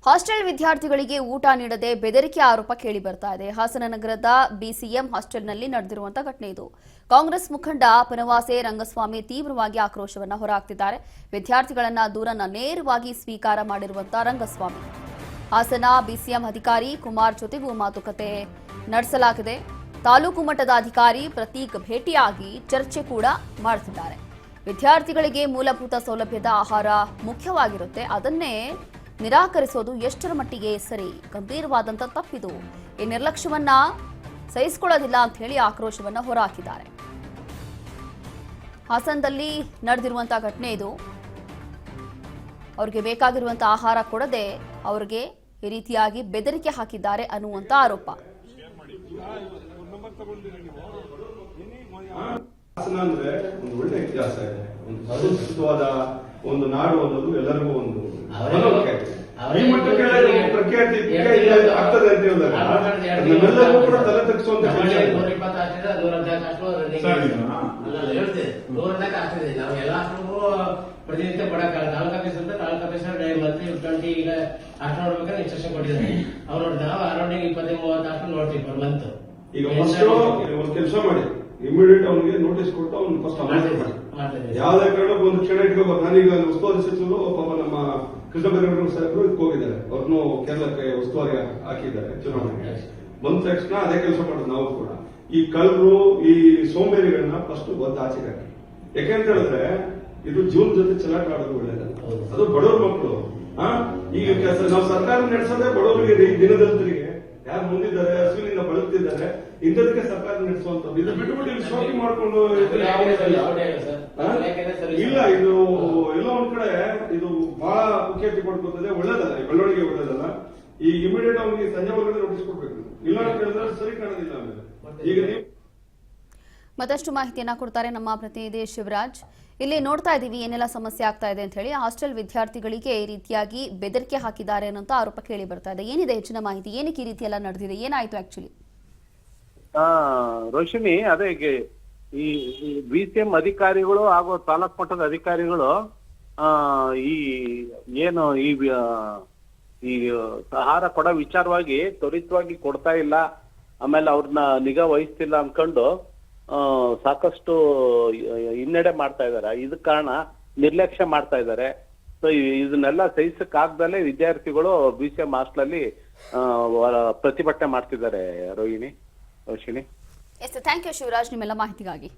Hostel ವಿದ್ಯಾರ್ಥಿಗಳಿಗೆ ಊಟ ನೀಡದೆ ಬೆದರಿಕೆ ಆರೋಪ ಕೇಳಿ ಬರ್ತಾ ಇದೆ. ಹಾಸನ ನಗರದ ಬಿಸಿಎಂ ಹಾಸ್ಟೆಲ್ನಲ್ಲಿ ನಡೆದಿರುವಂತಹ ಘಟನೆ ಇದು. ಕಾಂಗ್ರೆಸ್ ಮುಖಂಡ ಪನವಾಸೆ ರಂಗಸ್ವಾಮಿ ತೀವ್ರವಾಗಿ ಆಕ್ರೋಶವನ್ನು ಹೊರಹಾಕ್ತಿದ್ದಾರೆ. ವಿದ್ಯಾರ್ಥಿಗಳನ್ನ ದೂರನ್ನ ನೇರವಾಗಿ ಸ್ವೀಕಾರ ಮಾಡಿರುವಂತಹ ರಂಗಸ್ವಾಮಿ ಹಾಸನ ಬಿಸಿಎಂ ಅಧಿಕಾರಿ ಕುಮಾರ್ ಜೊತೆಗೂ ಮಾತುಕತೆ ನಡೆಸಲಾಗಿದೆ. ತಾಲೂಕು ಮಟ್ಟದ ಅಧಿಕಾರಿ ಪ್ರತೀಕ್ ಭೇಟಿಯಾಗಿ ಚರ್ಚೆ ಕೂಡ ಮಾಡುತ್ತಿದ್ದಾರೆ. ವಿದ್ಯಾರ್ಥಿಗಳಿಗೆ ಮೂಲಭೂತ ಸೌಲಭ್ಯದ ಆಹಾರ ಮುಖ್ಯವಾಗಿರುತ್ತೆ, ಅದನ್ನೇ ನಿರಾಕರಿಸೋದು ಎಷ್ಟರ ಮಟ್ಟಿಗೆ ಸರಿ? ಗಂಭೀರವಾದಂತ ತಪ್ಪಿದು. ಈ ನಿರ್ಲಕ್ಷ್ಯವನ್ನ ಸಹಿಸಿಕೊಳ್ಳೋದಿಲ್ಲ ಅಂತ ಹೇಳಿ ಆಕ್ರೋಶವನ್ನ ಹೊರಹಾಕಿದ್ದಾರೆ. ಹಾಸನದಲ್ಲಿ ನಡೆದಿರುವಂತಹ ಘಟನೆ ಇದು. ಅವ್ರಿಗೆ ಬೇಕಾಗಿರುವಂತಹ ಆಹಾರ ಕೊಡದೆ ಅವ್ರಿಗೆ ಈ ರೀತಿಯಾಗಿ ಬೆದರಿಕೆ ಹಾಕಿದ್ದಾರೆ ಅನ್ನುವಂತ ಆರೋಪ. ಹಾಸನ ಅಂದ್ರೆ ಒಂದು ಒಳ್ಳೆ ಇತಿಹಾಸ ಇದೆ, ಒಂದು ಸುರಕ್ಷಿತವಾದ ಒಂದು ನಾಡು ಅನ್ನೋದು ಎಲ್ಲರಿಗೂ ಒಂದು ಈ ಮಟ್ಟಕ್ಕೆ ಪ್ರಖ್ಯಾತಿ ಆಗ್ತದೆ ಅಂತ ಹೇಳಿದಾಗ ನಮ್ಮೆಲ್ಲರಿಗೂ ಕೂಡ ತಲೆ ತಗ್ಗಿಸುವಂತ ಪ್ರತಿನಿತ್ಯ ಕೊಡಕ್ಕಾಗ ತಾಲೂಕು ಆಫೀಸ್ ಅಂತ ತಾಲೂಕು ಆಫೀಸರ್ ಮಂತ್ಲಿ 20 ಈಗ ಅಷ್ಟು ನೋಡ್ಬೇಕಾದ್ರೆ ಇನ್ಸ್ಟ್ರಕ್ಷನ್ ಕೊಟ್ಟಿದ್ದಾರೆ. ಅವ್ರು ನಾವು ಅರೌಂಡ್ 20-30 ಅಷ್ಟು ನೋಡ್ತೀವಿ ಪರ್ ಮಂತ್. ಈಗ ಒಂದು ಕೆಲಸ ಮಾಡಿ, ಇಮಿಡಿಯೇಟ್ ಅವನಿಗೆ ನೋಟಿಸ್ ಕೊಟ್ಟು ಅವ್ನು ಫಸ್ಟ್ ಅಮಾನತು ಮಾಡಿ. ಯಾವ್ದೇ ಕಾರಣಕ್ಕೂ ಒಂದು ಕ್ಷಣ ಇಟ್ಕೋಬೇಕು. ನಾನೀಗ ಉಸ್ತುವಾರಿ ಸಚಿವರು ಪಾಪ ನಮ್ಮ ಕೃಷ್ಣ ಬೈರೇಗೌಡ ಸಾಹೇಬರು ಇದಕ್ಕೆ ಹೋಗಿದ್ದಾರೆ, ಅವ್ರನ್ನು ಕೇರಳಕ್ಕೆ ಉಸ್ತುವಾರಿ ಹಾಕಿದ್ದಾರೆ. ಚುನಾವಣೆಗೆ ಬಂದ ತಕ್ಷಣ ಅದೇ ಕೆಲಸ ಮಾಡೋದು ನಾವು ಕೂಡ. ಈ ಕಳ್ಳರು ಈ ಸೋಂಬೇರಿಗಳನ್ನ ಫಸ್ಟ್ ಬಂದು ಆಚೆಗೆ ಹಾಕಿ. ಯಾಕೆಂತ ಹೇಳಿದ್ರೆ ಇದು ಜೀವನ ಜೊತೆ ಚೆಲ್ಲಾಟ ಆಡೋದು ಒಳ್ಳೇದಲ್ಲ. ಅದು ಬಡವ್ರ ಮಕ್ಕಳು. ಈಗ ನಾವು ಸರ್ಕಾರ ನಡೆಸೋದೇ ಬಡವರಿಗೆ, ದಿನದಲ್ಲಿಗೆ ಯಾರು ಮುಂದಿದ್ದಾರೆ, ಹಸುವಿನಿಂದ ಬಳಲ್ತಿದ್ದಾರೆ, ಇಂಥದಕ್ಕೆ ಸರ್ಕಾರ ನಡೆಸುವಂತದ್ದು. ಇದು ಬಿಟ್ಟುಬಿಟ್ಟು ಇಲ್ಲಿ ಶೋಕಿ ಮಾಡ್ಕೊಂಡು ಇಲ್ಲ, ಇದು ಎಲ್ಲ ಒಂದ್ ಕಡೆ ಇದು ಬಹಳ ಮುಖ್ಯತೆ ಪಡ್ಕೊತದೆ. ಒಳ್ಳೇದಲ್ಲ, ಈ ಬೆಳವಣಿಗೆ ಒಳ್ಳೇದಲ್ಲ. ಈ ಇಮಿಡಿಯೇಟ್ ಅವನಿಗೆ ಸಂಜೆ ಒಳಗಡೆ ನೋಟಿಸ್ ಕೊಡ್ಬೇಕು. ಇಲ್ಲ ಅಂತ ಹೇಳಿದ್ರೆ ಸರಿ ಕಾಣೋದಿಲ್ಲ. ಆಮೇಲೆ ಈಗ ನೀವು ಮತ್ತಷ್ಟು ಮಾಹಿತಿಯನ್ನ ಕೊಡ್ತಾರೆ ನಮ್ಮ ಪ್ರತಿನಿಧಿ ಶಿವರಾಜ್. ಇಲ್ಲಿ ನೋಡ್ತಾ ಇದೀವಿ ಏನೆಲ್ಲ ಸಮಸ್ಯೆ ಆಗ್ತಾ ಇದೆ ಅಂತ ಹೇಳಿ. ಹಾಸ್ಟೆಲ್ ವಿದ್ಯಾರ್ಥಿಗಳಿಗೆ ಈ ರೀತಿಯಾಗಿ ಬೆದರಿಕೆ ಹಾಕಿದ್ದಾರೆ ಅನ್ನೋ ಆರೋಪ ಕೇಳಿ ಬರ್ತಾ ಇದೆ. ಏನಿದೆ ಹೆಚ್ಚಿನ ಮಾಹಿತಿ? ಏನಕ್ಕೆ ಈ ರೀತಿ ಎಲ್ಲ ನಡೆದಿದೆ? ಏನಾಯ್ತು ಆಕ್ಚುಲಿ? ರೋಶಿನಿ, ಅದೇ ಈ ಬಿಸಿಎಂ ಅಧಿಕಾರಿಗಳು ಹಾಗೂ ತಾಲೂಕು ಮಟ್ಟದ ಅಧಿಕಾರಿಗಳು ಈ ಏನು ಈ ಆಹಾರ ಕೊಡೋ ವಿಚಾರವಾಗಿ ತ್ವರಿತವಾಗಿ ಕೊಡ್ತಾ ಇಲ್ಲ, ಆಮೇಲೆ ಅವ್ರನ್ನ ನಿಗಾ ವಹಿಸ್ತಿಲ್ಲ ಅನ್ಕೊಂಡು ಸಾಕಷ್ಟು ಹಿನ್ನಡೆ ಮಾಡ್ತಾ ಇದಾರೆ. ಇದ ಕಾರಣ ನಿರ್ಲಕ್ಷ್ಯ ಮಾಡ್ತಾ ಇದ್ದಾರೆ. ಸೊ ಇದನ್ನೆಲ್ಲ ಸಹಿಸಕ್ಕಾಗ್ದಲೇ ವಿದ್ಯಾರ್ಥಿಗಳು ಬಿಸಿಎಂ ಹಾಸ್ಟೆಲ್ ಪ್ರತಿಭಟನೆ ಮಾಡ್ತಿದ್ದಾರೆ. ರೋಹಿಣಿ, ರೋಶಿನಿ. ಥ್ಯಾಂಕ್ ಯು ಶಿವರಾಜ್ ನಿಮ್ಮೆಲ್ಲ ಮಾಹಿತಿಗಾಗಿ.